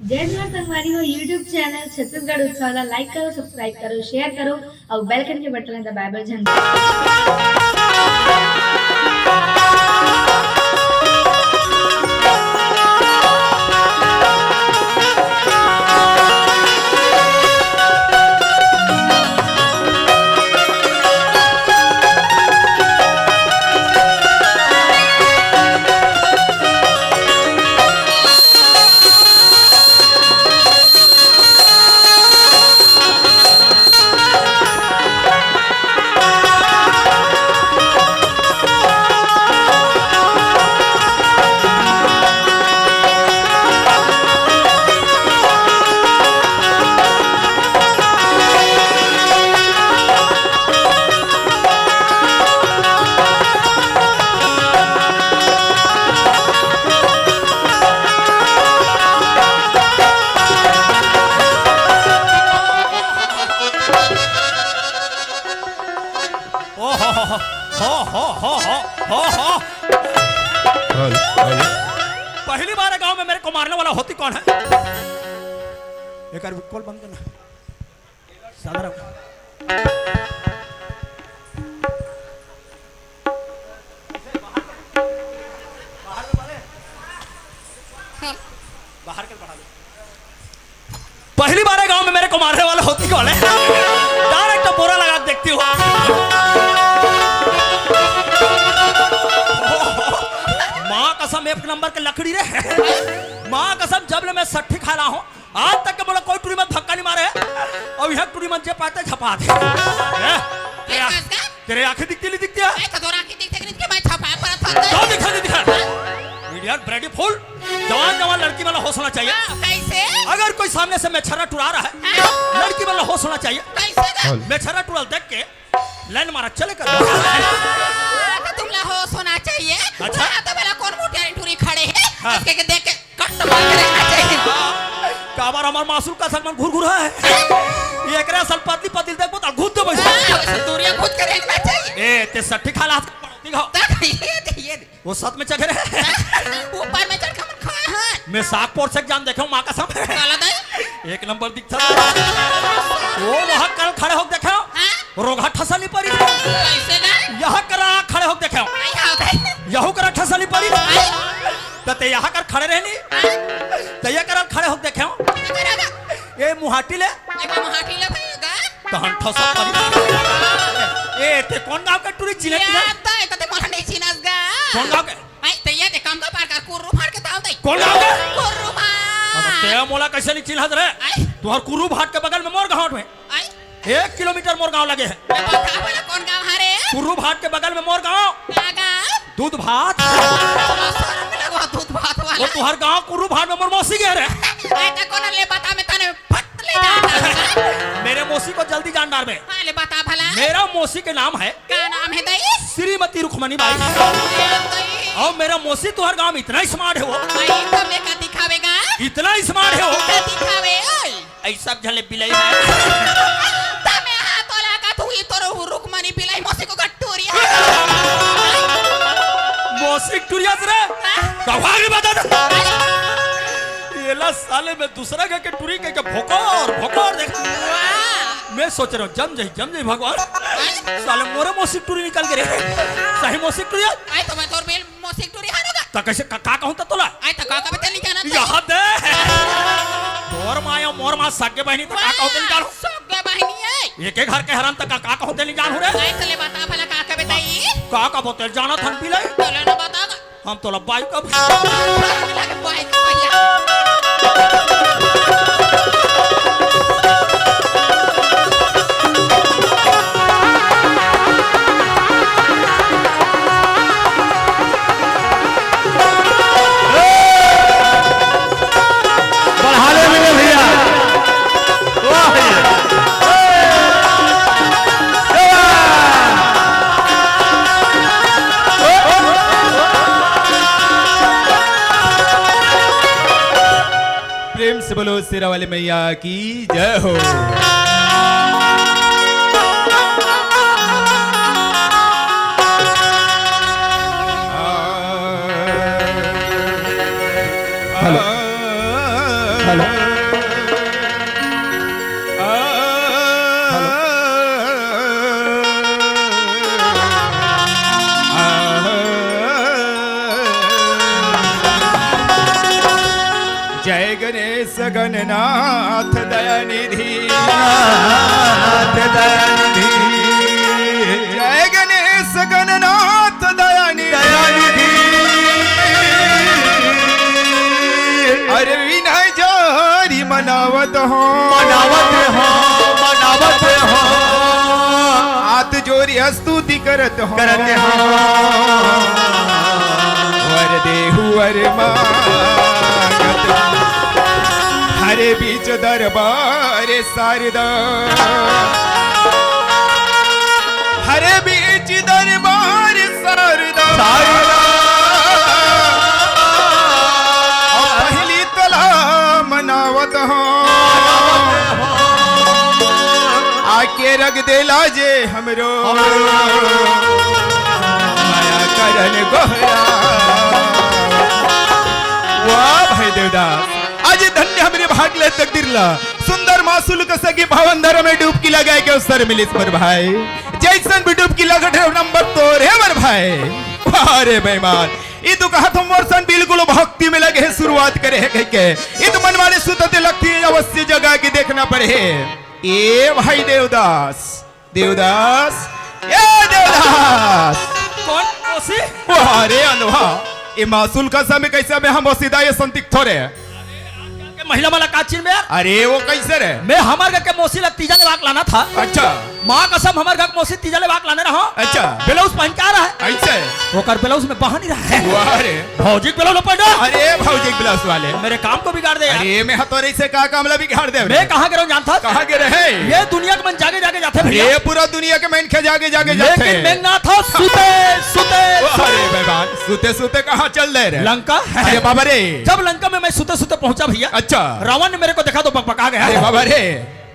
जय जवान संगवारी हो यूट्यूब चैनल छत्तीसगढ़ उत्सव लाइक करो सब्सक्राइब करो शेयर करो और बेल आइकन के बटन दबाए झंडा। पहली बार गांव में मेरे को मारने वाला होती कौन है? एक कॉल बंद करना साधारण। बाहर के बढ़ा दो। पहली बार गांव में मेरे को मारने वाला होती कौन है? डायरेक्ट बोरा लगा देखती हूँ। माँ कसम एक नंबर के लकड़ी रे। माँ कसम जब ले मैं सट्ठी खा रहा हूँ आज तक के बोला कोई टूरी में धक्का नहीं मारे और यह टूरी में जे पाते झपा दे। तेरे आंखें दिखती नहीं दिखती है? दिखा नहीं दिखा। मीडिया ब्रेडी फुल जवान जवान लड़की वाला होश होना चाहिए। अगर कोई सामने से मेछरा टुरा रहा है लड़की वाला होश होना चाहिए। मेछरा टुरा देख के लाइन मारा चले कर तुमला होश होना चाहिए। अच्छा तो मेरा कौन मोटे टूरी खड़े हैं इसके के देख के कट मार के रखना चाहिए। का बार हमार मासूर का सलमान घुर है ये एकरा सल पतली पतली देख बहुत घुद दे बस दूरिया खुद के रखना चाहिए। ए ते सट्ठी खाला दिखाओ ये वो साथ में चढ़े ऊपर में चढ़ के मन खाए हैं। मैं साग पोर से जान देखो मां का सब काला दे एक नंबर दिखता वो वहां कल खड़े हो देखो रोगा ठसली पड़ी कैसे ना यहां करा खड़े हो देखो यहू करा ठसली पड़ी तते यहां कर खड़े रहनी तय करा खड़े हो देखो ए मुहाटी ले महाटी लगेगा तहन ठसा पड़ी ए ते कौन गांव के टूरी जिले की आता है कते मला नहीं चिनासगा कौन गांव के आई तैया दे काम का पार कर कुर्रू फाड़ के दाव दे कौन गांव के कुर्रू फाड़ ते मोला कैसे नहीं चिन्हत रे तुहर कुरू भाट के बगल में मोर गांव में आई 1 किलोमीटर मोर गांव लगे है बता वाला कौन गांव हरे कुरू भाट के बगल में मोर गांव कागा दूध भात शरम लगवा दूध भात वो वाला तुहर गांव कुरू भाट में मोर मौसी गए रे आई त कोन ले बता में तने फट ले जाता मेरे मौसी को जल्दी जान डाल में हां ले बता भला मेरा मौसी के नाम है क्या नाम है दई श्रीमती रुखमणी बाई और मेरा मौसी तुहर गांव में इतना स्मार्ट है वो आई तब का दिखावेगा इतना स्मार्ट है वो क्या दिखावे ओए ऐसा झले बिलाई है तमे हाथ वाला का तू ये तोरो रुकमनी बिलाई मौसी को गट्टूरिया मौसी टुरिया रे कहानी बता दे येला साले में दूसरा के टुरी के भोकर भोकर देख मैं सोच रहा हूँ जम जाई भगवान साले मोरे मौसी टुरी निकल के रे सही मौसी टुरिया आई तो मैं तोर बेल मौसी टूरी हारोगा तो कैसे का कहूं तो तोला आई तो का बता नहीं जाना यहाँ दे तोर माया मोर मां सगे बहनी तो का कहूं तो निकालो सगे बहनी है एक घर के हरान तक का कहूं तो नहीं जानू रे आई चले बता भला का बताई का बोतल जाना थन पी ले चलो ना बतागा हम तोला बाइक का लगे बाइक भैया बोलो शेरा वाले मैया की जय हो। हेलो जय गणेश गणनाथ दयानिधि जय गणेश गणनाथ दयानिधि अरे विनय जारी मनावत हो हाथ जोरी स्तुति करत हो वर देहु वर मांगत हरे बीच दरबार शारदा हरे बीच दरबार शारदा पहली तला मनावत हो आके रग देला जे हमरो माया करन गोहरा वाह भाई देवदास आज धन्य हमरे भागले तकदीरला सुंदर मासूल कसगी भावंदर में डुबकी लगाए के अवसर मिलिस पर भाई जैसन भी डुबकी लगट है नंबर तोरे बर भाई अरे बेईमान ई तो कहा तुम मोरसन बिल्कुल भक्ति में लगे शुरुआत करे है कह के ई तो मन वाले सुतते लगती है अवश्य जगह की देखना पड़े ए भाई देवदास देवदास ए देवदास कौन ओसी अरे अनवा ये मासूल का समय कैसे में हम सीधा ये संदिग्ध थोड़े महिला वाला काचिन में यार अरे वो कैसे रे मैं हमार घर के मौसी लग तीजा ले वाक लाना था अच्छा माँ कसम हमार घर के मौसी तीजा ले वाक लाने रहा अच्छा ब्लाउज पहन के आ रहा है ऐसे वो कर ब्लाउज में बहा नहीं रहा है वाह रे भौजी ब्लाउज पहन अरे भौजी ब्लाउज वाले मेरे काम को बिगाड़ दे यार। अरे मैं हथौड़े से का कामला बिगाड़ दे मैं कहाँ के रहूं जानता कहाँ के रहे ये दुनिया के मन जागे जागे जाते भैया ये पूरा दुनिया के मैन खे जागे जागे जाते लेकिन मैं ना था सुते सुते अरे बेईमान सूते सूते कहाँ चल रहे रे लंका अरे बाबा रे जब लंका में मैं सुते सुते पहुंचा भैया अच्छा रावण ने मेरे को देखा तो बकबका अरे गया बाबा रे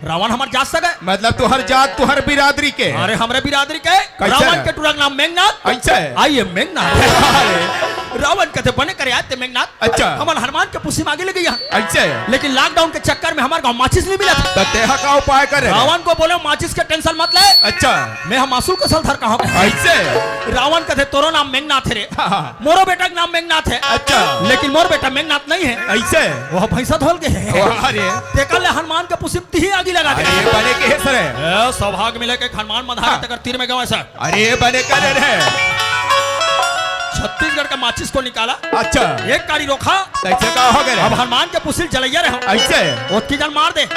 रावण हमारे जात सके मतलब तू हर जात तू हर बिरादरी के अरे हमारे बिरादरी के कैसे? रावण के टूरा नाम मेघनाथ ऐसे आइए मेघनाथ रावण कहते बने करे आते मेघनाथ अच्छा हमारे हनुमान के पुसी मांगे लगी यहाँ ऐसे लेकिन लॉकडाउन के चक्कर में हमारे गांव माचिस नहीं मिला था तो तेहा का उपाय करे रावण को बोले माचिस के टेंशन मत ले अच्छा मैं हम मासूल का सलधर कहाँ पे ऐसे रावण कहते तोरो नाम मेघनाथ है रे हाँ। मोरो बेटा का नाम मेघनाथ है अच्छा लेकिन मोर बेटा मेघनाथ नहीं है ऐसे वह भैंसा धोल के है अरे देखा ले हनुमान के पुसी ही आगे लगा दे अरे बने के सर ए, सौभाग्य मिले के हनुमान मधारा तक तीर में गए सर अरे बने करे रे छत्तीसगढ़ का माचिस को निकाला अच्छा एक गाड़ी रोका कैसे का हो गए अब हनुमान के पुसिल जलैया रहे ऐसे उसकी जान मार दे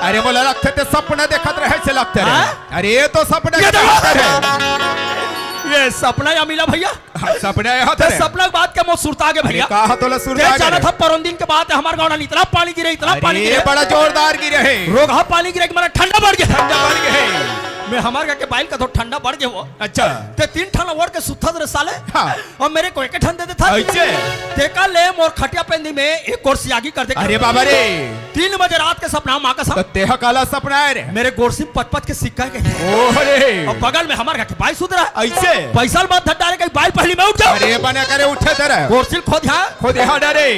अरे बोला लगते थे सपना देखत रहे से लगते रहे हाँ? अरे ये तो सपना ये के देखो। देखते रहे। ये सपना या मिला भैया हाँ, सपना यहाँ ते थे सपना के बाद क्या मो सुरता गए भैया कहा तो लसुर ते जाना था परम दिन के बाद हमारे गाँव में इतना पानी गिरे इतना पानी अरे गिरे बड़ा जोरदार गिरे है रोगा पानी गिरे कि मेरा ठंडा बढ़ गया ठंडा बढ़ गए मैं हमारे घर के बाइल का तो ठंडा बढ़ गया वो अच्छा ते 3 ठन ओढ़ के सुत्था रे साले हाँ। और मेरे को एक ठन दे दे था ऐसे देखा ले मोर खटिया पेंदी में एक और सियागी कर दे अरे बाबा रे 3 बजे रात के सपना माँ का तो सब तेहा काला सपना है रे मेरे गोरसी पच के सिक्का गए ओरे और बगल में हमारे घर के बाई सुध रहा ऐसे पैसा बात धट डाले कहीं बाई पहली में उठ जाओ अरे बने करे उठे तेरे गोरसिल खोद यहाँ खुद यहाँ डरे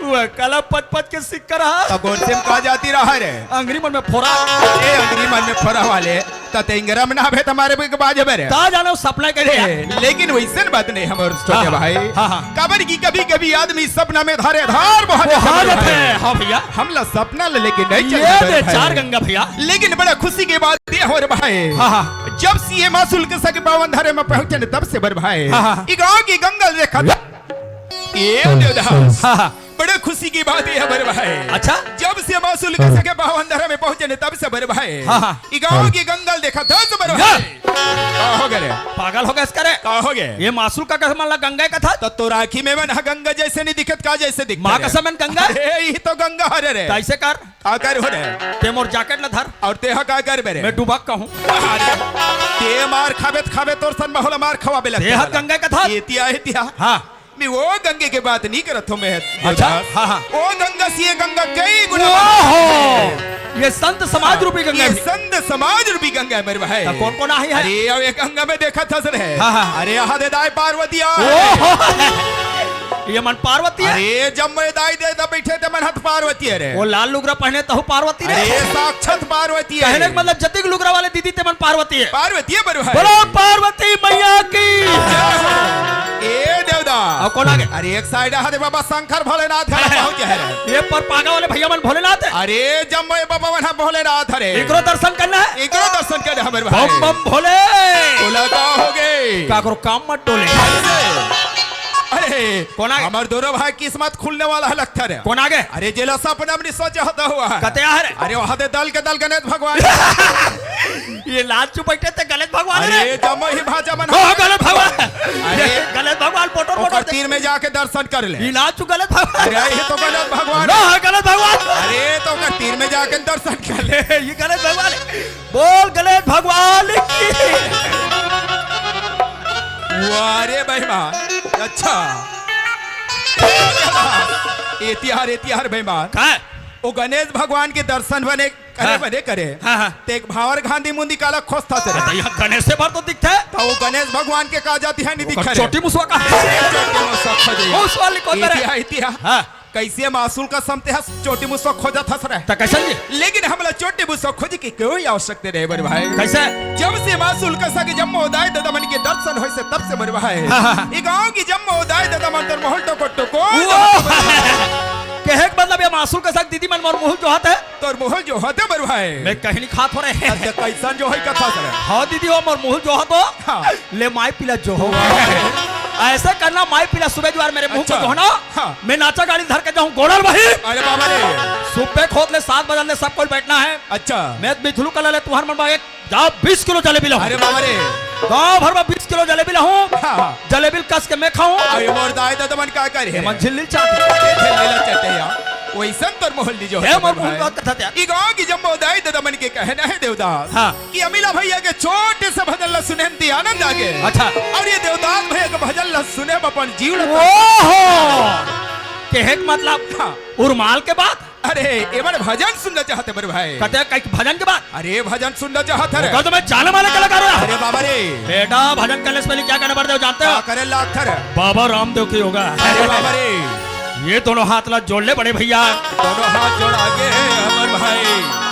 वो कला पच के सिक्का रहा तो गोरसिम कहा जाती रहा रे अंग्री मन में फोड़ा ए अंग्री मन में फरा वाले तते इंगरा में ना भे तुम्हारे भी बाजे मेरे ता जानो सपना के लिए लेकिन वैसे बात नहीं हमारे छोटे हाँ, भाई हाँ, हाँ। कबर की कभी कभी आदमी सपना में धारे धार बहुत हालत है हाँ भैया हमला सपना ले लेके नहीं ये चलते दे भाई। 4 गंगा भैया लेकिन बड़ा खुशी की बात ये हो रे भाई हाँ हाँ जब सीए मासूल के सके बावन धारे में पहुंचे न तब से बर भाई हाँ, हाँ। ई गांव की गंगा देखा ये देवदास हाँ हाँ बड़े खुशी की बात है बर भाई अच्छा जब से मासूल के सके बावन धारे में पहुंचे न तब से बर भाई हाँ, हाँ। ई गांव की गंगा देखा था तो बर भाई का हो गए पागल हो गया इसका रे का हो गए ये मासूल का कसम अल्लाह गंगा का था तो राखी में मन गंगा जैसे नहीं दिखत का जैसे दिखता माँ रे। कसम मन गंगा अरे ये तो गंगा हरे रे कैसे कर का कर हो रे ते मोर जैकेट न धर और तेहा का कर मेरे मैं डूबक का हूँ अरे, ते मार खाबे तोर सन बहुला मार खवाबे लगता देह गंगा का था इतिया हाँ मैं वो गंगे के बात नहीं करत हूँ मैं अच्छा हाँ हाँ वो गंगा से ये गंगा कई गुना ओहो ये संत समाज रूपी गंगा ये भी। संत समाज रूपी गंगा है मेरे भाई तो कौन कौन आई है अरे अब ये गंगा में देखा था सर है हाँ, हाँ। अरे यहाँ दे दाई पार्वती ओहो ये मन पार्वती है। अरे जब मैं दाई दे तब बैठे थे मन हथ पार्वती है रे। वो लाल लुगरा पहने तो पार्वती है। अरे साक्षात पार्वती है। कहने का मतलब जतिक लुगरा वाले दीदी ते मन पार्वती है। पार्वती है बरु है। बोलो पार्वती मैया की। ए देवदा और कौन आगे? अरे एक साइड है बाबा शंकर भोलेनाथ का पहुंच है। ये पर पागा वाले भैया मन भोलेनाथ है। अरे जब मैं बाबा वहां भोलेनाथ है। एकरो दर्शन करना है। एकरो दर्शन करना है भाई। बम बम भोले। बोला का हो गए। का करो काम मत टोले। अरे कौन आगे? हमारे दोनों भाई किस्मत खुलने वाला है लगता है। कौन आगे? अरे जेला सपना अपनी सोच होता हुआ है। कते आ रे? अरे वहां दे दल के दल गणेश भगवान। ये लाल चुपैठे ते गलत भगवान है। अरे जब ही भाजा बना। ओ गलत भगवान। अरे गलत भगवान पोटर और पोटर तीर में जाके दर्शन कर ले। ये लाल चु गलत भगवान। अरे ये तो गलत भगवान। ना गलत भगवान। अरे तो कर तीर में जाके दर्शन कर ले। ये गलत भगवान है। बोल गलत भगवान की। अरे बेईमान। अच्छा एतिहार बेईमान। का वो गणेश भगवान के दर्शन बने करे हाँ। बने करे। हाँ हाँ। ते एक भावर गांधी मुंदी काला खोस्ता से तो यहाँ गणेश से भर तो दिखता है। तो वो गणेश भगवान के का जाती है नहीं दिखा रे। छोटी मुसवा का है। उस वाली को तरह। इतिहास हाँ। कैसे मासूल का समते हस चोटी मुसवा खोजा था सर। तो कैसे जी? लेकिन हमला चोटी मुसवा खोज की कोई आवश्यकता नहीं बड़े भाई। कैसे? जब से मासूल का सके जब मोदाय दादा मन के दर्शन होय से तब से बड़े भाई। ये गांव की जब मोदाय दादा मन तर मोहल टको कहे का मतलब ये मासूल के साथ दीदी मन मोर मुंह जो हाथ है। तोर मोहल जो होते बड़े भाई। मैं कहीं नहीं खात हो रहे हैं। अच्छा कैसन जो है कथा सर। हाँ दीदी हो मोर मुंह जो हाथ हो। हाँ। ले माई पिला जो हो। ऐसे करना माई पिला सुबह जो मेरे मुंह को अच्छा। जो है ना। हाँ। मैं नाचा गाड़ी धर के जाऊँ गोड़ल वही। अरे बाबा रे। सुबह खोद ले 7 बजे सब कोई बैठना है। अच्छा मैं बिथलू कल ले तुहार मन में जाओ 20 किलो जलेबी लाऊं। अरे बाबा रे। गाँव भर में 20 किलो जलेबी लाऊं। हाँ। जलेबी कस के मैं खाऊं। अरे मोर दाई दादा मन का करे। मन झिल्ली चाट। लेला चटे या वैसन तोर मोहल्ली जो है मोर मुंह बात कथा त्या। ई गांव की जम्मो दाई दादा मन के कहना है देवदास। हाँ। कि अमीला भैया के छोटे से भजन ला सुने ती आनंद आगे। अच्छा। और ये देवदास भैया के भजन ला सुने अपन जीव ला। ओहो कहे का मतलब हाँ। उर्माल के बाद। अरे एमन भजन सुनना चाहते मेरे भाई। कहते कई भजन के बाद। अरे भजन सुनना चाहते रे। तो मैं जाने वाले कलाकार हूं। अरे बाबा रे। बेटा भजन करने से पहले क्या करना पड़ता है जानते हो? करे लाख थर। बाबा रामदेव की होगा। अरे बाबा रे। ये दोनों हाथ ला जोड़ ले बड़े भैया। दोनों हाथ जोड़ आगे हमर भाई।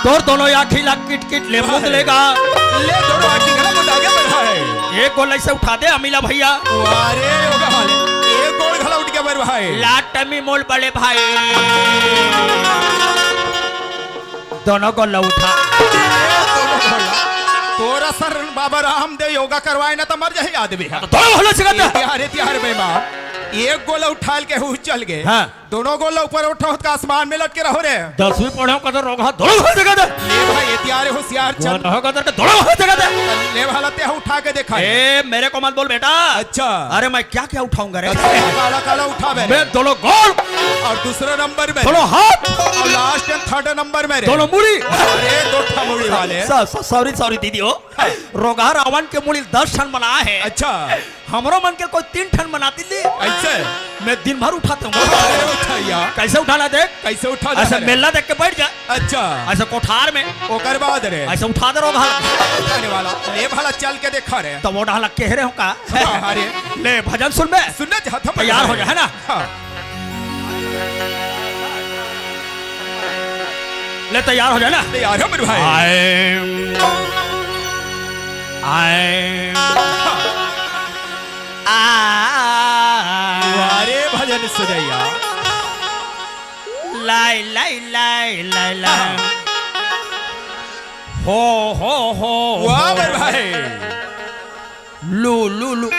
तोर दोनों आँखी ला किट किट ले मुंह लेगा। ले दोनों आँखी गला मुंह आगे बढ़ा है। एक गोल ऐसे उठा दे अमीला भैया। अरे होगा हाले। एक गोल गला उठ गया मेरे भाई। लाटमी मोल बड़े भाई। दोनों गोल उठा। तोरा सर बाबा रामदेव योगा करवाए ना तो मर जाए आदमी। दोनों होले सिकंदर। तिहारे बेईमान। एक गोला उठाल के हु चल गए। हाँ। दोनों गोला ऊपर उठो तो आसमान में लटके रहो रे। 10वीं पढ़ो कदर रोगा दोनों हो जगह दे। ले भाई तिहारे होशियार चल। दोनों कदर के दोनों हो जगह दे। ले वाला ते उठा के देखा। ए मेरे को मत बोल बेटा। अच्छा। अरे मैं क्या क्या उठाऊंगा रे? काला काला उठा बे। मैं दोनों गोल और दूसरे नंबर में। दोनों हाथ और लास्ट एंड थर्ड नंबर में रे। दोनों मुड़ी। अरे दो ठमुड़ी वाले। सॉरी सॉरी दीदी हो। रोगा रावण के मुड़ी 10 ठन बना है। अच्छा। हमरो मन के कोई 3 ठन बनाती ली। ऐसे मैं दिन भर उठाता हूँ। अरे उठाइया। कैसे उठाना देख? कैसे उठा ऐसे मेला देख के बैठ जा। अच्छा। ऐसे कोठार में ओकर बाद रे। ऐसे उठा दे रोगा। उठाने वाला ले भाला चल के देखा रे। तो वो डाला कह रहे हो का? अरे ले भजन सुन बे। सुनना चाहता हूं। तैयार हो जा है ना? हाँ। ले तैयार हो जा ना? तैयार हो मेरे भाई। अरे भजन सुनैया। लाई लाई लाई लाई लाई हो वाह मेरे भाई। लू लू लू।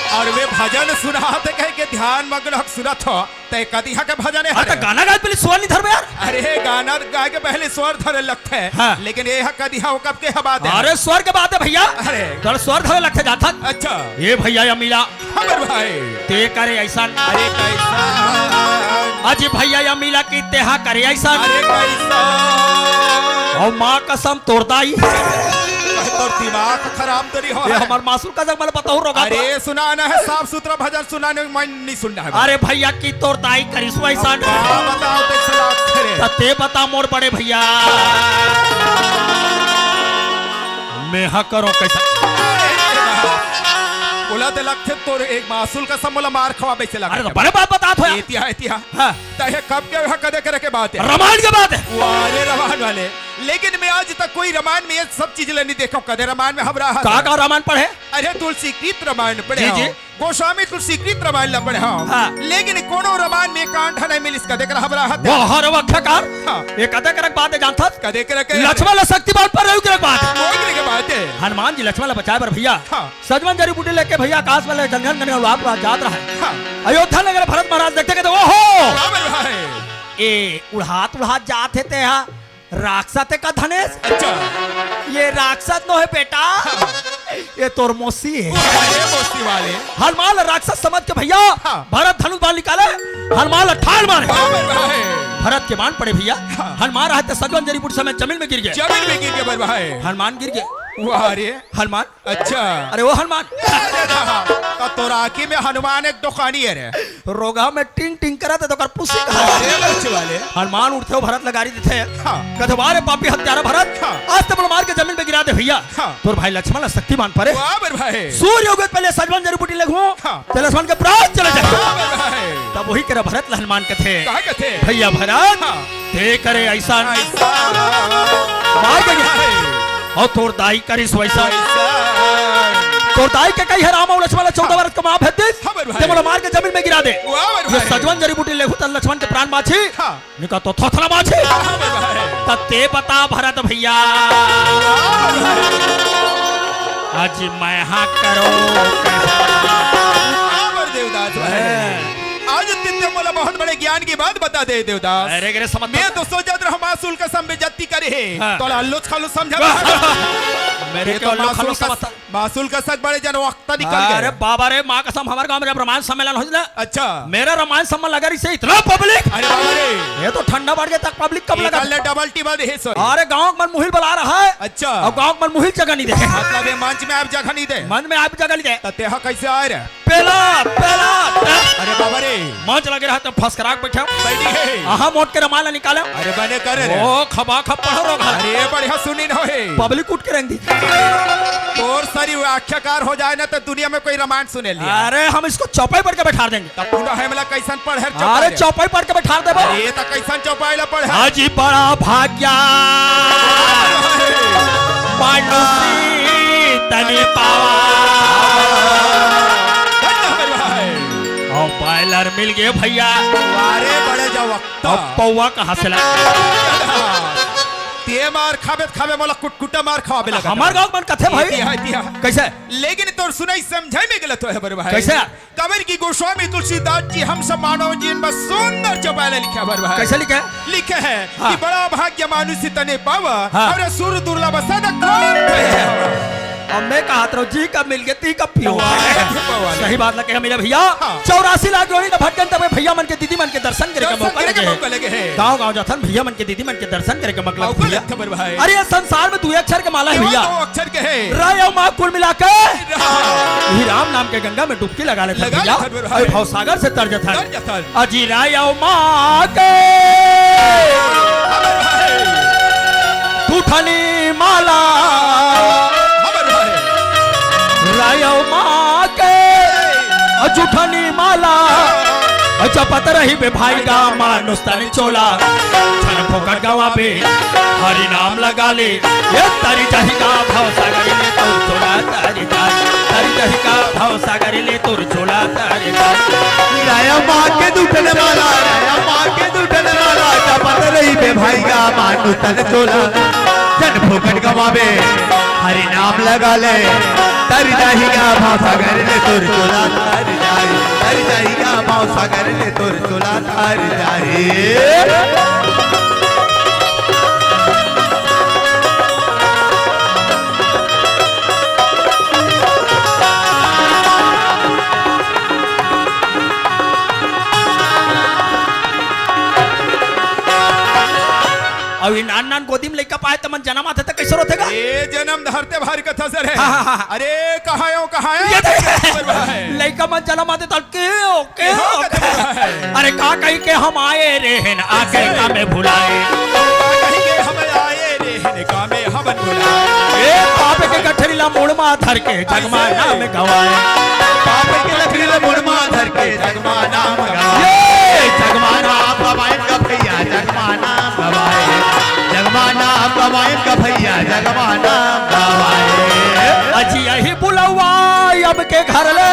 और वे भजन सुनाते कह के ध्यान मग्न हक सुनत हो ते कदिहा के भजन है। अरे गाना गाए पहले स्वर नहीं धर यार। अरे गाना गाए के पहले स्वर धरे लगते है। हाँ। लेकिन ये हक कदिहा हो कब के बात है। अरे स्वर के बात है भैया। अरे तो स्वर धरे लगते जाता। अच्छा। ये भैया या मिला हमर भाई। ते करे ऐसा। अरे कैसा। अजी भैया या मिला की तेहा करे ऐसा। अरे कैसा। और माँ कसम तोड़दाई। तोर दिमाग खराब तो नहीं हो। ये हमार मासूर का जग मैं पता हूँ रोगा। अरे सुनाना है साफ सुथरा भजन सुनाने में मन नहीं सुनना है। अरे भैया की तोड़दाई करिस वैसा। बताओ तो सलाह करे। ते बता मोर बड़े भैया। मैं हाँ करो कैसा? बोला ते लगते तोर एक मासूल का समोला मार खवा बेचे लगा अरे तो बड़े बात बता थो इतिहा हाँ। तहे कब के कदे करे के बात है रामायण की बात है वारे रामायण वाले लेकिन मैं आज तक कोई रामायण में ये सब चीज नहीं देखा कदे रामायण में हम रहा का रामायण पढ़े अरे तुलसीकृत रामायण पढ़े जी, जी। गोस्वामी तुलसीकृत रामायण ला पढ़े हाँ। लेकिन कोनो रामायण में कांड नहीं मिलिस कदे कर हम रहा वो हर वक्तकार हाँ। एक कदे करक बात है जानता कदे करे के लक्ष्मण शक्तिमान पर रही करक बात कोई के बात है हनुमान जी लक्ष्मण बचाए पर भैया हाँ। सजवन जड़ी बूटी लेके भैया आकाश में जंगल में उड़ात जात रहा है हाँ। अयोध्या नगर भरत महाराज देखते कहते ओहो बराबर है ए उड़ात जात है ते यहाँ राक्षस का धनेश अच्छा ये राक्षस नो है बेटा ये तोर मौसी है अरे मोती वाले हनुमान राक्षस समझ के भैया हाँ। भरत धनुष बाण निकाले हनुमान ठाल मारे बराबर है भरत के बाण पड़े भैया हाँ। हनुमान रहते सजवन जरीपुर समय जमीन में गिर गए जमीन में गिर के बरबा है हनुमान गिर गए वाह रे हनुमान अच्छा अरे वो हनुमान तो तोराकी में हनुमान एक दुकानी है रे रोगा में टिंग टिंग करा तो कर पुसी अरे बच्चे वाले हनुमान उठते हो भरत लगारी देते हाँ। कथवारे पापी हत्यारा भरत हाँ। आज तक मार के जमीन पे गिरा दे भैया हाँ। तोर भाई लक्ष्मण शक्तिमान परे वाह बरबा है सूर्य उगे पहले सजवन जड़ी लगू हाँ। तो लक्ष्मण के प्राण चले जाए वाह बरबा है तब वही करे भरत हनुमान के थे कहा के थे भैया भरत हाँ। ते करे ऐसा ऐसा मार के बरबा है और तोर दाई करिस वैसा ऐसा तोर दाई के कई है राम और लक्ष्मण 14 वर्ष का मां भेदिस हाँ बरबा ते है बोला मार के जमीन में गिरा दे वाह बरबा ये है सजवन जड़ी बूटी लेहु त लक्ष्मण के प्राण बाछी हाँ। निका तो थोथला बाछी वाह बरबा है तते बता भरत भैया वाह बरबा है आज मैं हाँ करो आवर देवदास भाई आज तित्ते मोला बहुत बड़े ज्ञान की बात बता दे देवदास अरे गरे समझ मैं तो सोचा था हम मासूल का बेइज्जती करे है हाँ। तो अल्लू खालू समझा मेरे ये को तो लोग खालो मासूल का समझता मासूल का सच बड़े जन वक्त निकल अरे गए बाबा रे माँ कसम हमारे गांव में जब रामायण सम्मेलन हो जाए अच्छा मेरा रामायण सम्मेलन लगा रही से इतना पब्लिक अरे बाबा रे ये तो ठंडा बढ़ गया तक पब्लिक कब लगा निकालने डबल टीबल है सो अरे गांव में मुहिल बुला रहा है अच्छा और गांव में मुहिल जगह नहीं दे मतलब ये मंच में आप जगह नहीं दे मन में आप जगह नहीं दे तते हा कैसे आए रे पेला पेला अरे बाबा रे मंच लगे रहा तो फंस कराक बैठा बैठी है आहा मोट के रामायण निकाले अरे बने करे रे ओ खबा खप पढ़ो रो घर अरे बढ़िया सुनी न होए पब्लिक उठ के रंग दी तोर सारी व्याख्याकार हो जाए ना तो दुनिया में कोई रामायण सुने लिया अरे हम इसको चौपाई पढ़ के बैठा देंगे तब पुनः हमला कैसन पढ़ हर अरे चौपाई पढ़ के बैठा दे अरे त कैसन चौपाई ला पढ़ आज ही बड़ा भाग्या मानुसी तने पावा और बॉयलर मिल गए भैया अरे बड़े जा वक्त अब पौवा कहाँ से लगा ते मार खाबे मोला कुटकुटा मार खावे लगा हमार गांव मन कथे भाई इतिहा कैसे लेकिन तोर सुनाई समझाई में गलत है बर भाई कैसे? कबर की गोस्वामी तुलसीदास जी हम सब मानव जीवन में सुंदर चौपाई लिखा बर भाई कैसे लिखे लिखे है हाँ। कि बड़ा भाग्य मानुषी तने पावा हाँ। और सूर दुर्लभ सदा कौन है अब मैं कहा था जी का मिल गया ती का पियो सही बात लगे है मेरे भैया हाँ। 84 लाख जोड़ी का भटकन तब भैया मन के दीदी मन के दर्शन करे का मौका लगे है गांव गांव जाथन भैया मन के दीदी मन के दर्शन करे का मतलब भैया खबर भाई अरे ये संसार में 2 अक्षर के माला है भैया दो अक्षर के है राय और माँ कुल मिला के ही राम नाम के गंगा में डुबकी लगा लेते लगा भैया लेते भाई। और भाव सागर से तर तर जथन जथन। अजी राय और माँ के टूटनी माला राय और माँ के जूठनी माला जपत रही बे भाई गा मानुस तन चोला छन फोकट गवा पे हरि नाम लगा ले ये तारी चाही का भाव सागर ले तोर चोला तारी चाही का भाव सागर ले तोर चोला तारी राया माँ के दूठन वाला राया माँ के दूठन वाला जपत रही बे भाई का मानु तन चोला जन फोकट गवावे हरि नाम लगा ले तरी जाही का भाव सागर ले तोर चोला तारी जाही का भाव सागर ले तोर चोला तारी जाही अब इन नान गोदी में लेकर पाए तमन जन्म आते तक कैसे रोतेगा ये जन्म धरते भारी कथा सर है हाँ, हाँ, हाँ। अरे कहाँ ये देख लड़का मन जन्म आते तक के अरे का कहीं के हम आए रे हैं आके का में भुलाए कहीं के हम आए रे का में हम बुलाए ए पापे के गठरी ला मोड़ धर के जगमा नाम गवाए। बाप के लकड़ी ले मुड़मा धर के जगमा नाम गवाए। जगमा नाम गवाए का भैया जगमा नाम गवाए। जगमा नाम गवाए का भैया जगमा नाम गवाए। अजी यही बुलवा अब के घर ले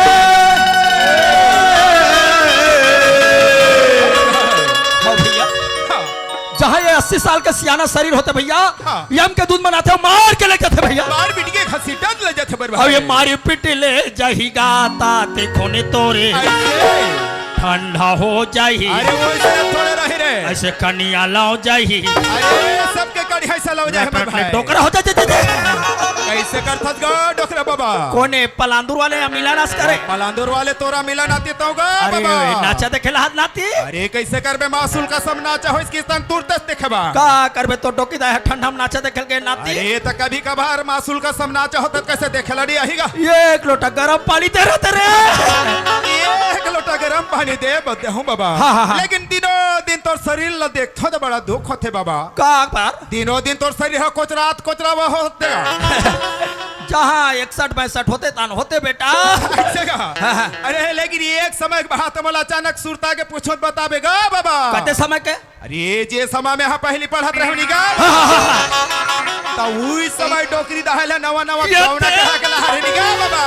जहाँ ये 80 साल के सियाना शरीर होते भैया हाँ। यम के दूध बनाते हो मार के लेके थे भैया। मार पीट के घसीटा ले जाते बर अब ये मारी पिट ले जही गाता देखो ने तोरे ठंडा हो जाही। अरे वो ऐसे थोड़े रही रे ऐसे कनिया लाओ जाही। अरे सबके कड़ी ऐसा लग जाए बर भाई टोकरा हो जाए कैसे करथस गा डोकरा बाबा कोने पलांदूर वाले या मिला नाच करे। पलांदूर वाले तोरा मिला नाती तो गा अरे बाबा नाचा देखे हाथ नाती अरे कैसे करबे मासूल का सब नाचा हो इसकी तन तुरंत देखबा का करबे तो डोकी दा ठंडा में नाचा देखे के नाती। अरे तो कभी कभार मासूल का सब नाचा होता कैसे देखेला रे आहीगा एक लोटा गरम पानी दे रहे तेरे एक लोटा गरम पानी दे बदे हूं बाबा हाँ। लेकिन दिनों दिन तोर शरीर ल देखथो तो बड़ा दुख होते बाबा का पर दिनों दिन तोर शरीर हो कोचरात कोचरावा होते जहाँ 61-62 होते तान होते बेटा ऐसे का अरे लेकिन एक समय के बाद मला अचानक सुरता के पूछत बताबेगा बाबा कते समय के अरे जे समय में पहली पढ़त रहनी गा तो उही समय डोकरी दहले नवा नवा ये कौना ते- कहा के लहरनी गा बाबा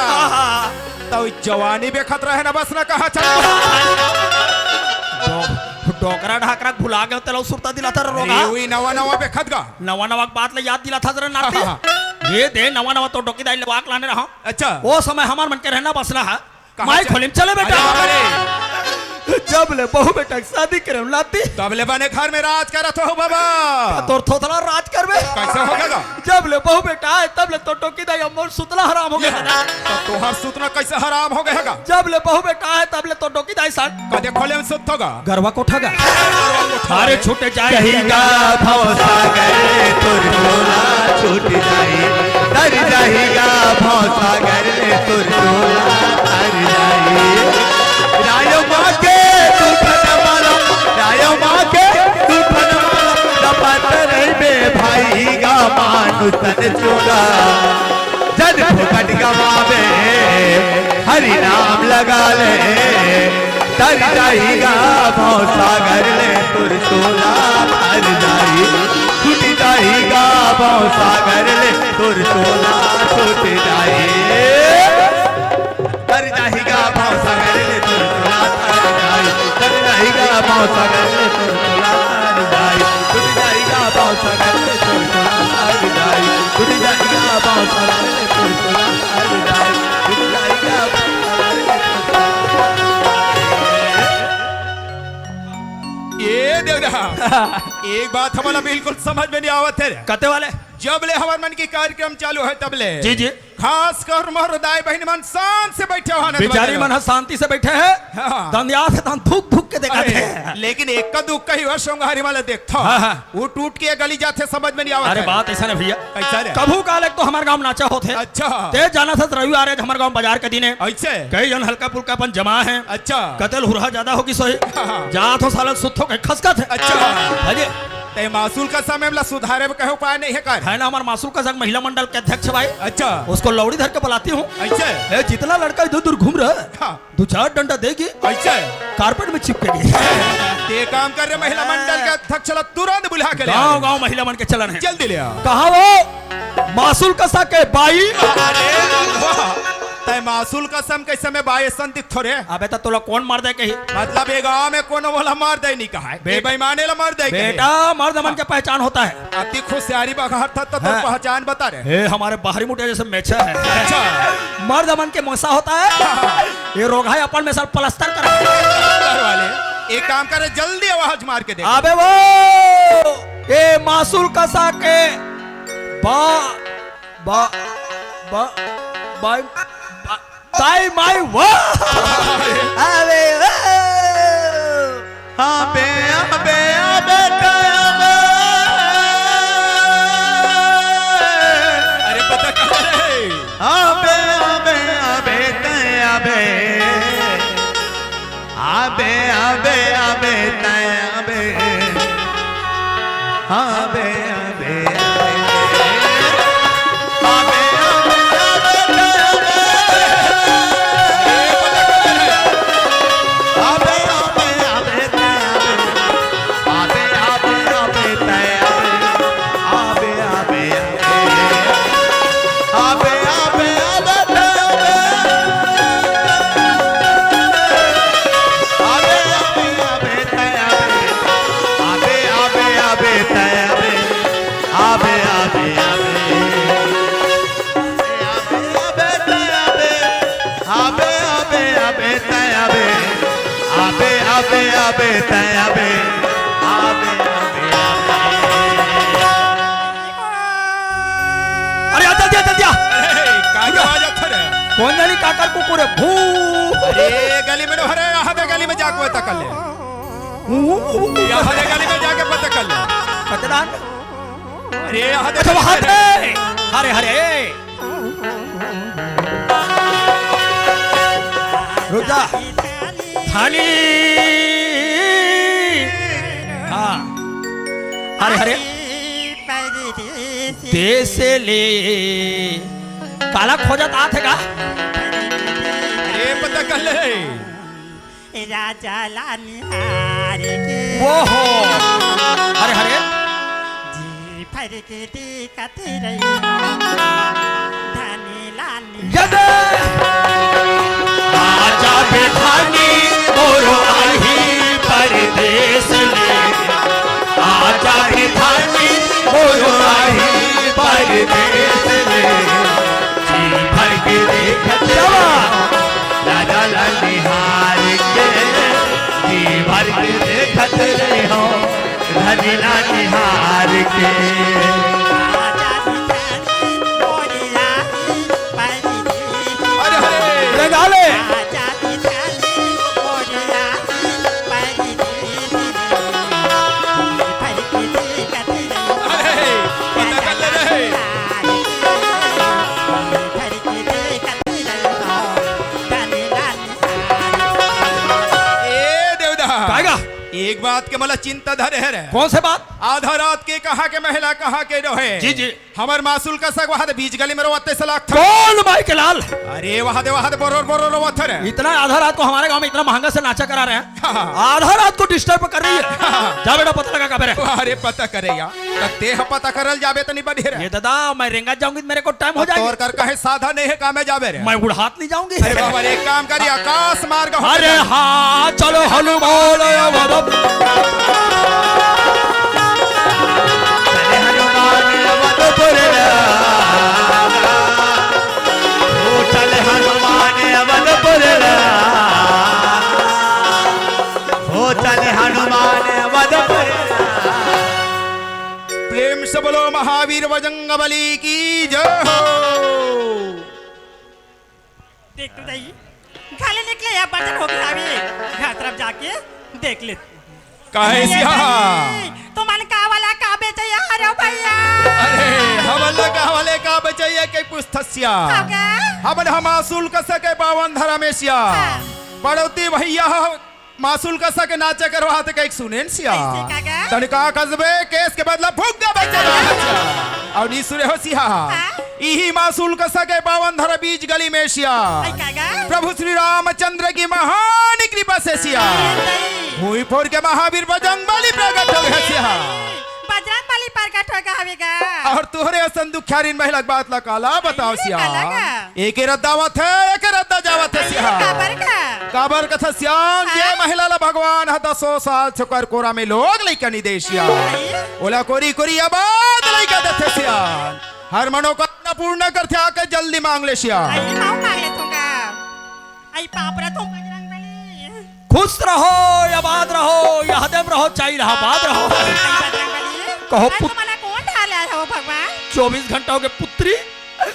तो जवानी बेखत रहे ना बस ना कहा चल डोकरा ढाकरा भुला गए तेलो सुरता दिला था रोगा अरे उही नवा नवा बेखत गा नवा नवा बात ले याद दिला था जरा नाती ये दे नवा नवा तो डोकी दाई वाक लाने रहा अच्छा वो समय हमार मन के रहना बसना है कहाँ माई चल- खोलिम चले बेटा अरे जब ले बहू बेटा के शादी करे लाती तब ले बने घर में राज करत हो बाबा तोर थोथला राज करबे कैसे हो गया जब ले बहू बेटा आए तब ले तो टोकी दाई अमोल सुतला हराम हो गया तो तोहर सुतना कैसे हराम हो गएगा जब ले बहू बेटा आए तब ले तो टोकी दाई सान कदे खोले में सुत होगा गरवा कोठागा अरे छूटे जाए कहिगा भौसा गए तुर टोला छूट जाई तर जाएगा भौसा गए तुर टोला तर जाई रायो माँ के तूफान माला रायो माँ के तूफान माला दबात रही बे भाई गा मानु तन चोला जन फुकट गवावे हरि नाम लगा ले तर जाएगा भौसागर ले तुर टोला तर जाई छूट जाएगा भौसागर ले तुर टोला छूट जाए तर जाएगा भौसागर ले तुर टोला तर जाई तर जाएगा भौसागर ले तुर टोला तर जाई छूट जाएगा भौसागर ले तुर टोला तर जाई छूट जाएगा भौसागर ले तुर टोला तर जाई छूट जाएगा भौसागर ले तुर ये देवरा एक बात हमारा बिल्कुल समझ में नहीं आवत है कते वाले जब ले हमारे मन की कार्यक्रम चालू है तब ले जी जी खास कर मोहरदाय बहन मन शान से बैठे हो बेचारी मन शांति से बैठे हैं हाँ। दंदिया से तन थूक थूक के देखा थे लेकिन एक का दुख कही वर्ष हमारी वाले देखता हाँ, हाँ। वो टूट के गली जाते समझ में नहीं आवत अरे है। बात ऐसा नहीं भैया कैसा रे कभू काले तो हमारे गांव नाचा होते अच्छा ते जाना था रविवार हमारे गांव बाजार के दिने ऐसे कई जन हल्का फुल्का अपन जमा है अच्छा कतल हुरहा ज्यादा होगी सोई हाँ। जात हो साल सुथो के खसकत है अच्छा हाजी ते मासूल का समय में सुधारे में कहे उपाय नहीं है कर है ना हमारे मासूल का संग महिला मंडल के अध्यक्ष भाई अच्छा उसको लौड़ी धर के बुलाती हूँ ऐसे जितना लड़का इधर उधर घूम रहा है हाँ। 2-4 डंडा देगी ऐसे कारपेट में चिपकेगी ते काम कर रहे महिला मंडल के अध्यक्ष चला तुरंत बुला के ले आओ। गांव गांव महिला मन के चलन है जल्दी ले आओ कहा वो मासूल कसा के बाई अरे वाह, तय मासूल का सम कैसे में बाय संदिग्ध थोड़े अबे तो तोला कौन मार दे कही मतलब ये गांव में कोनो वाला मार दे नहीं कहा है बेईमाने ला मार दे बेटा मर्द मन के पहचान होता है अति खुशियारी बघार था तो हाँ। पहचान बता रहे हे हमारे बाहरी मुठिया जैसे मेछा है अच्छा मर्द मन के मोसा होता है ये रोग है अपन में सर पलस्तर कर घर वाले एक काम करे जल्दी आवाज मार के दे अबे वो ये मासूल कसा के बा बा बा बाई ताई माई वाह अबे वो अबे अबे अबे अबे अरे पता कहाँ है अबे अबे अबे अबे अबे अबे अबे अबे अबे अबे अबे कौन जानी काकर कुकुर है भू अरे गली में हरे यहाँ दे गली में जाके पता कर ले यहाँ दे गली में जाके पता कर ले कतरान अरे यहाँ दे अच्छा वहां थे हरे हरे रुक जा थाली हाँ हरे हरे देश ले काला खोजत आथे का अरे पता कर ले राजा लानिहार के वो हो हरे हरे जी फर के दिखत रही धनी लानी यदे आजा बेठानी और आही परदेश ले आजा बेठानी और आही परदेश ले जी भर के देखत राजा लानिहार के जी भर के देखत रहे हो धनी लानिहार के राजा दिखानी मोरिया परदेश अरे हरे रंगाले राजा दिखानी मोरिया परदेश फर के दिखत रही अरे पता कर ले रे फर के दिखत रही धनी लानी ए देवदा काएगा एक बात के मला चिंता धरे है रे कौन से बात आधा रात के कहा के महिला कहा के रहे जी जी हमर मासूल का सग वहां दे बीच गली में रोवते सलाख था कौन भाई के लाल अरे वहां दे बोरो बोरो रोवत रे इतना आधा रात को हमारे गांव में इतना महंगा से नाचा करा रहे हैं हाँ। आधा रात को डिस्टर्ब कर रही है जा बेटा पता लगा कब है अरे पता करे या ते पता करल जाबे त नहीं बढ़े रे ये दादा मैं रेंगा जाऊंगी तो मेरे को टाइम हो तोर जाएगा कर कहे साधा नहीं है कामे जाबे रे मैं उड़ात नहीं जाऊंगी अरे बाबा एक काम करी आकाश मार्ग हो अरे हाँ चलो हनुमान बाबा चले हनुमान अवधपुर ओ चले हनुमान अवधपुर ओ चले हनुमान अवधपुर प्रेम से बोलो महावीर बजरंग बली की जय हो देख तो दही खाली निकले या बर्तन हो गया अभी घर तरफ जाके देख ले काहे सिया तो मन का वाला का बेचे यार हो भैया अरे हमले का हवाले का बचैया के पुस्तसिया होगा हमन हम मासूल का सके बावन धरा में सिया पड़ोती भैया मासूल का सके नाचे करवाते के एक सुनेन सिया ऐसे काका? तनिका कस्बे केस के बदला फूक दे बच्चा और नी सुरे हो सिया इही मासूल का सके बावन धरा बीच गली में सिया आई कागा प्रभु श्री रामचंद्र की महान कृपा से सिया हुई फोड़ के महावीर बजरंग बली प्रकट हो गया सिया बजरंग बली प्रकट होगा हवेगा और तुहरे असन दुखियारीन महिला बात ला काला बताओ सिया काला का? एक रद्दावत है एक रद्दा जावत है सिया काबर का काबर कथा सियान ये महिला ला भगवान हता 100 साल छकर कोरा में लोग लइका नि देशिया ओला कोरी कोरी आबाद लइका दथे सियान हर मनोकामना पूर्ण करथे आके जल्दी मांग ले सिया आई मां मांग ले तूगा आई पापरा तुम बजरंग बली खुश रहो आबाद रहो यहदम रहो चाहिए रहो बात रहो आई बजरंग बली कहो आई पुत- तुम्हारा कौन ढाला है वो भगवान 24 घंटों के पुत्री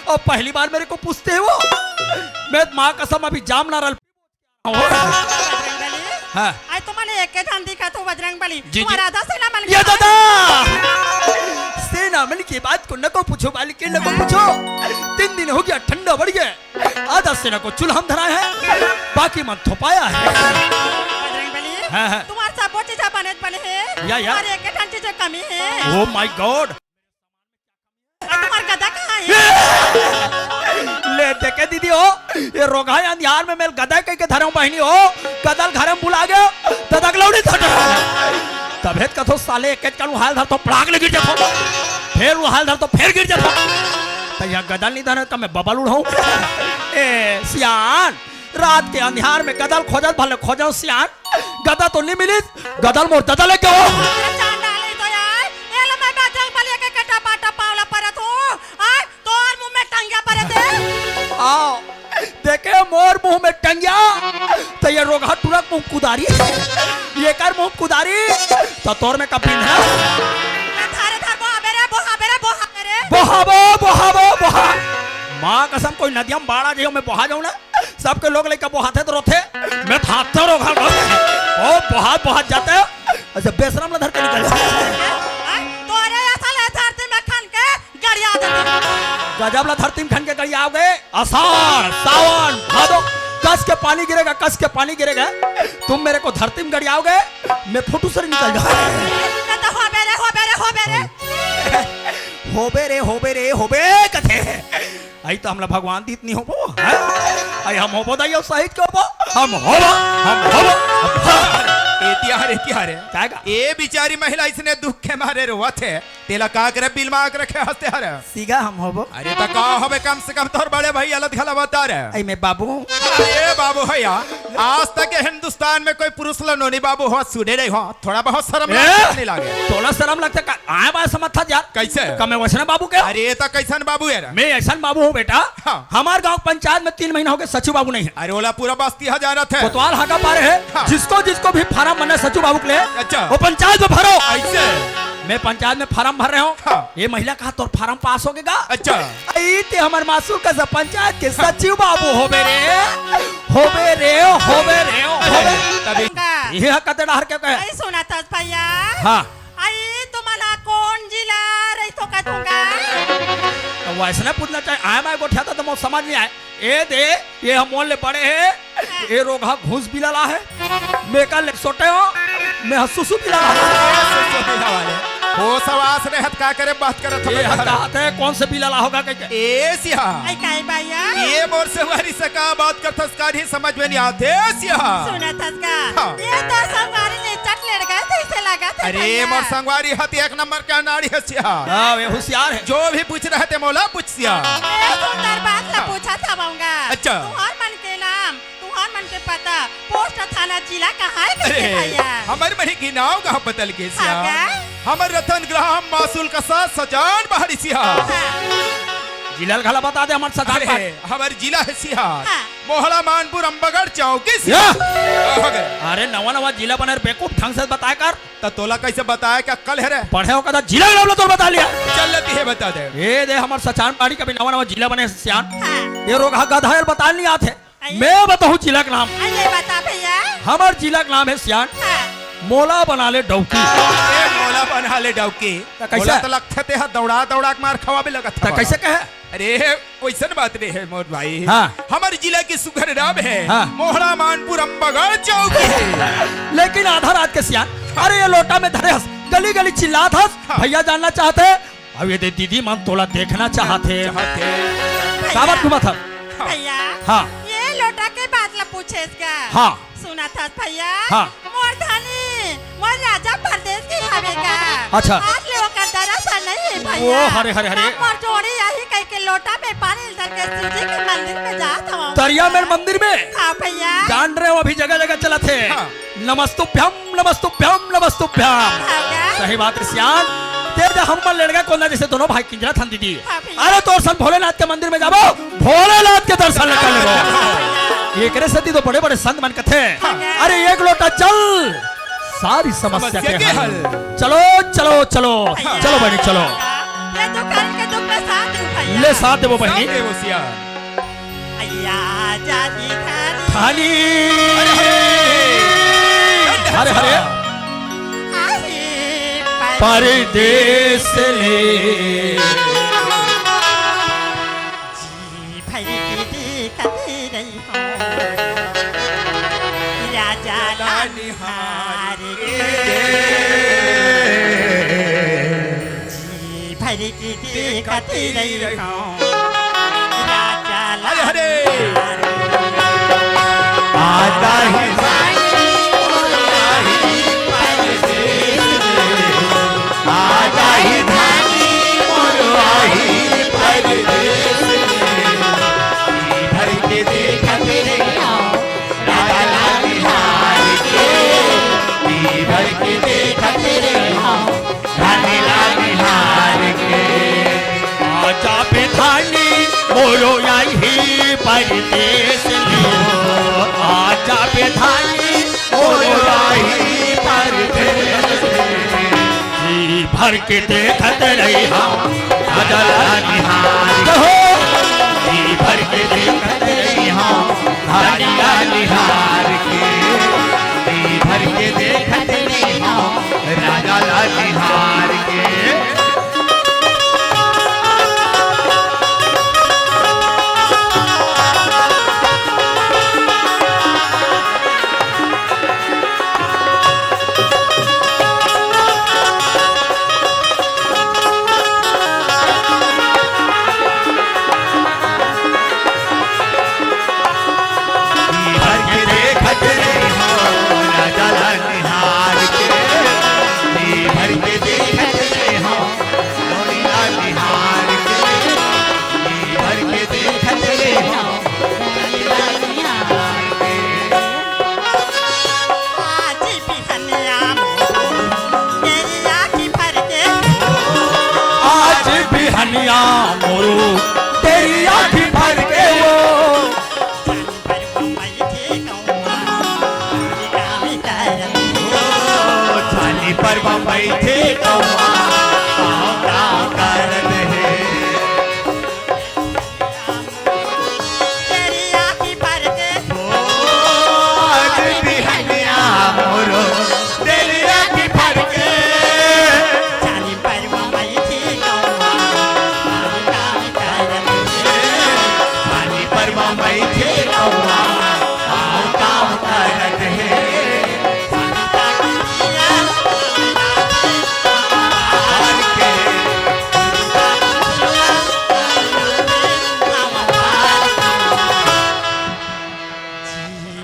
और पहली बार मेरे को पूछते हैं वो मैं माँ कसम अभी जाम नारल बजरंग बली हाँ आई तुम्हारे एक के धन दिखा तो बजरंग बली जी। तुम्हारा आधा सेना मन ये दादा सेना मन की बात को न को पूछो बालिक न को पूछो 3 दिन हो गया ठंडा बढ़ गया आधा सेना को चूल्हा धरा है बाकी मन थोपाया है बजरंग बली हाँ, हाँ। तुम्हारे सब चीज बने बने हैं या। और एक के धन चीज कमी है ओ माय गॉड और तुम्हारा गधा कहाँ है ले देखे दीदी हो ये रोगा अंधियार में मेल गदा कह के धरम बहनी हो गदल घर में बुला गयो तदक लौड़ी तबेत कथो साले एक कनु हाल धर तो पड़ाक ले गिर जातो फिर वो हाल धर तो फिर गिर जातो तो यह गदल नहीं धरे तो मैं बबल उड़ाऊं ए सियान रात के अंधियार में गदल खोजत भले खोजो सियान गदा तो नहीं मिली गदल मोर ददल ले क्यों जान डाले तो यार ये लो मैं बजरंग बली के कटा पाटा पावला परत हूँ आ तोर मुंह में टंगिया परत है आओ देखे मोर मुंह में टंगिया तो ये रोगा तुरंत मुंह कुदारी ये कर मुंह कुदारी तो तोर में कपिन है मैं थारे धर बोहा बेरे बोहा बेरे बोहा बेरे बोहाबो बोहाबो बोहा माँ कसम कोई नदियां बाढ़ जाइयो मैं बहा जाऊं ना सबके लोग लेकर बहाते तो रोते मैं थाते रो घर ओ बहुत जाते अच्छा बेशरम धर के निकल तोरे ऐसा ले धरती में खन के गड़िया देती गजब ला धरती में खन के गड़िया आओगे आषाढ़ सावन भादो कस के पानी गिरेगा तुम मेरे को धरती में गड़ियाओगे मैं फुटू से निकल जाऊंगा तो हो होबे कथे आई तो हमला भगवान दी इतनी होबो है आई हम होबो दाइयो साहित्य के होबो हम होबो एतिहारे कागा ए बिचारी महिला इसने दुख के मारे रोवत है तेला का करे बिल मांग रखे हंसते हर सीगा हम होबो अरे तो का होबे कम से कम तोर बड़े भाई अलग खला बता रहे आई मैं बाबू अरे बाबू भैया आज तक हिंदुस्तान में कोई पुरुष लोनी बाबू हो सुने नहीं हो थोड़ा बहुत शर्म नहीं लागे थोड़ा शर्म लगता है आए बात समझ था यार कैसे कमे वैसे बाबू के अरे तो कैसन बाबू है मैं ऐसा बाबू हूँ बेटा हाँ। हमारे गांव पंचायत में 3 महीना हो गए सचिव बाबू नहीं है अरे ओला पूरा बस्ती हजार थे कोतवाल हाका पारे है हाँ। जिसको भी फार्म बना सचिव बाबू के लिए अच्छा वो पंचायत में भरो ऐसे मैं पंचायत में फार्म भर रहे हूँ हाँ। ये महिला कहा तो फार्म पास हो गएगा अच्छा ते हमारे मासूर का सब पंचायत के सचिव बाबू होबे रे तभी ये कते डर के कहे आई सुना था भैया हाँ आई तुम्हाला कौन जिला रही तो का दूंगा तो वैसे पूछना चाहिए आया मैं गोठा था तो मुझे समझ नहीं आए ए दे ये हम मोल ले पड़े हैं ये रोगा घूस बिलाला है मैं कल सोटे हो मैं हसुसु बिलाला वो सवास ने हथ का करे बात करत ये हटाते है कौन से बिलाला होगा कह ए सिया आई काई भैया ये मोर से वारी से का बात करथस का ही समझ में नहीं आते सिया सुना था का हाँ। ये तो संगारी ले चट ले गए थे इसे लगा था अरे मोर संगवारी हथ एक नंबर का नाड़ी है सिया हां वे होशियार है जो भी पूछ रहे थे मौला पूछ सिया मैं सुंदर बात ला पूछा था बाऊंगा अच्छा। तुम्हार मन के नाम तुम्हार मन के पता पोस्ट थाना जिला कहाँ है कैसे भैया हमारे बड़ी की नाव का बदल के सिया हाँ क्या? हमारे रतन ग्राम मासूल का साथ सजान बाहरी सिया जिला घला बता दे हमारे सदा अरे हमारे जिला है सिया हाँ। मोहला मानपुर अम्बगढ़ चौकी सिया या। हो गए अरे नवा जिला बने बेकूफ ढंग से बताया कर तो तोला कैसे बताया क्या कल है रे पढ़े हो कदा जिला नाम तो बता लिया चल लेती है बता दे ये दे हमारे सचान पाड़ी का भी नवा जिला बने सियान हाँ। ये रोग गधायर बता नहीं आते आइए। मैं बताऊं जिला का नाम ये बता भैया हमारे जिला का नाम है सियान हाँ। मोला बना ले डौकी ए मोला बना ले डौकी तो कैसे? मोला तो लगते थे दौड़ा के मार खवा भी लगा था तो कैसे कहे अरे वैसन बात नहीं है मोर भाई हाँ। हमारे जिला की सुघर नाम है हाँ। मोहड़ा मानपुर अम्बगढ़ चौकी लेकिन आधा रात के सियान अरे ये लोटा में धरे हंस गली गली चिल्लात हंस हाँ। भैया जानना चाहते अब ये दीदी मन तोला देखना चाहते काबर घुमा था भैया हाँ। ये लोटा के बात ला पूछे इसका हाँ। सुना था भैया हाँ। मोर धनी मोर राजा परदेश की हवे का अच्छा। आज ले ओकर दरअसल नहीं है भैया ओ, हरे, हरे, हरे। हम मोर जोड़ी यही कह के लोटा में पानी डाल के शिव जी के मंदिर में जात हूं दरिया में मंदिर में हाँ भैया जान रहे हो अभी जगह जगह चला थे हाँ। नमस्तुभ्यम हाँ क्या? सही बात है सियान तेज हम मन लड़का कोना जैसे दोनों भाई किंजरा थन दीदी हाँ भैया। अरे तो सन भोलेनाथ के मंदिर में जाओ भोलेनाथ के दर्शन कर ले एक सदी तो बड़े बड़े संत मन कथे अरे एक लोटा चल सारी समस्या के हल चलो चलो चलो चलो बहनी चलो ये दुकान के दुख में साथ हूं भैया ले साथ देवो बहनी अय्या जाजी खानी खाली हरे हरे आई परदेस ले जी भरी की देखती रही हूँ राजा लानिहार जी भरी की देखती रही हूँ राजा हरे लानिहार आता ही आता ही धानी मोरवाही परदेस भर के देखत रहियो राजा लानिहार के भर के देखत रहियो रानी लानिहार के आजा बेधानी मोरो यही परदेस ले आजा बेधानी मोरो मोरवाही परदेस जी भर के देखत रही हम राजा लानिहार कहो जी भर के देखत रही हाँ धारिया निहार के जी भर के देखत रही हाँ राजा ला निहार के हनिया मोरू तेरी आँखी भर के वो छाली पर बम्बई थे कौआ गाँव करत है तेरी आँखी भर के आज भी हनिया मोरो तेरी आँखी भर के चाली पर बम्बई थी कौआ छाली पर बम्बई थे कौआ गाँव करत है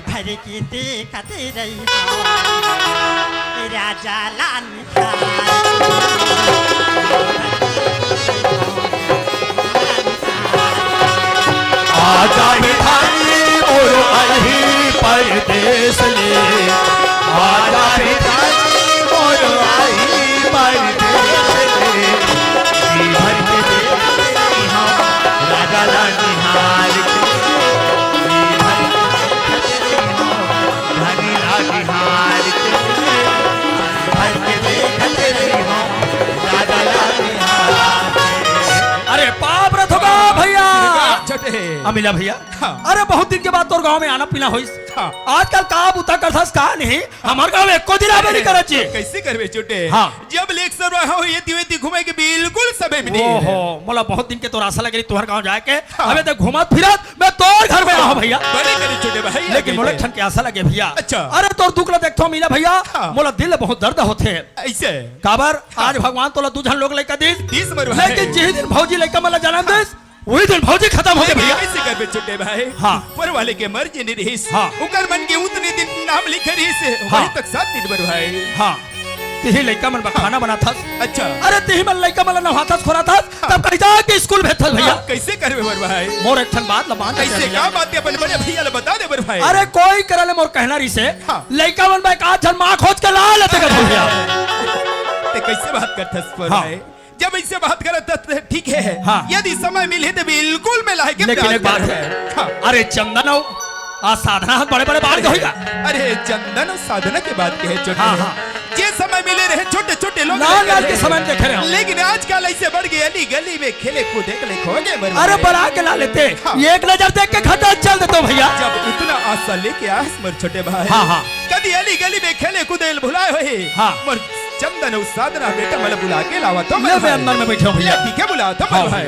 भर के देखत रही राजा लाल आजा मिठाई मोरो अही परदेस ले आजा मिठाई मोरो अही परदेस ले जी भर के देखते हम राजा ला निहार के जी भर के देखते हम धनी ला निहार के भर के देखते हम राजा ला निहार के अरे पाप रथ होगा भैया छोटे अमिला भैया हाँ। अरे बहुत दिन के बाद तोर गांव में आना पीना होइस हाँ। आजकल का बुता करथस का नहीं हमार गांव एको दिन आवे नहीं करत छी कैसे करबे छोटे हाँ। जब लेक सब रहा हो ये दिवेती घूमे के बिल्कुल समय में नहीं ओहो मोला बहुत दिन के तोर आशा लगे तोहर गांव जाए के अबे तक घुमत फिरत मैं तोर घर में आहो भैया बड़े करे छोटे भाई लेकिन मोला ठन के आशा लगे भैया अच्छा। अरे तोर दुख ला देखथो मिला भैया हाँ। मोला दिल बहुत दर्द होथे ऐसे काबर आज भगवान तोला दू झन लोग लइका दिस दिस मर भाई लेकिन जिस दिन भौजी लइका मला जन्म दिस वही दिन भौजी खत्म हो गए भैया कैसे करबे छोटे भाई हाँ। पर वाले के मर्जी नहीं रहीस हाँ। उकर मन के उतने दिन नाम लिखे रहीस हाँ। वही तक 7 दिन बर भाई हाँ तिही लइका मन बा खाना बनाथस अच्छा अरे तिही मन लइका मन नहाथस खोराथस तब कहीं जाके स्कूल भेजथस भैया हाँ, कैसे करबे बर भाई मोर एक ठन बात लमान कैसे का बात है अपन बड़े भैया ले बता दे बर भाई अरे कोई करले मोर कहना रही से हाँ। लइका मन बा का झन मां खोज के ला लेते कर भैया ते कैसे बात करथस पर हाँ। भाई जब ऐसे बात करत तो ठीक है हाँ। यदि समय मिले तो बिल्कुल मैं लाके लेकिन एक बात है हाँ। अरे चंदन आ साधना बड़े बड़े बाढ़ होगा अरे चंदन और साधना के बात कहे छोटे हाँ, हाँ। जे समय मिले रहे छोटे छोटे लोग लाल लेकर लाल के रहे। समय देखे रहे हो। लेकिन आजकल ऐसे बढ़ गए अली गली में खेले कूदे के लिए खो गए बर अरे भाई। बड़ा के ला लेते हाँ। एक नजर देख के खटा चल देते भैया जब इतना आशा लेके आस मर छोटे भाई हाँ, हाँ। कभी अली गली में खेले कूदे भुलाए हुए हाँ। मर चंदन और साधना बेटा मतलब बुला के लावा तो ले मैं अंदर में बैठे हूँ भैया ठीक है बुला तो हाँ। भाई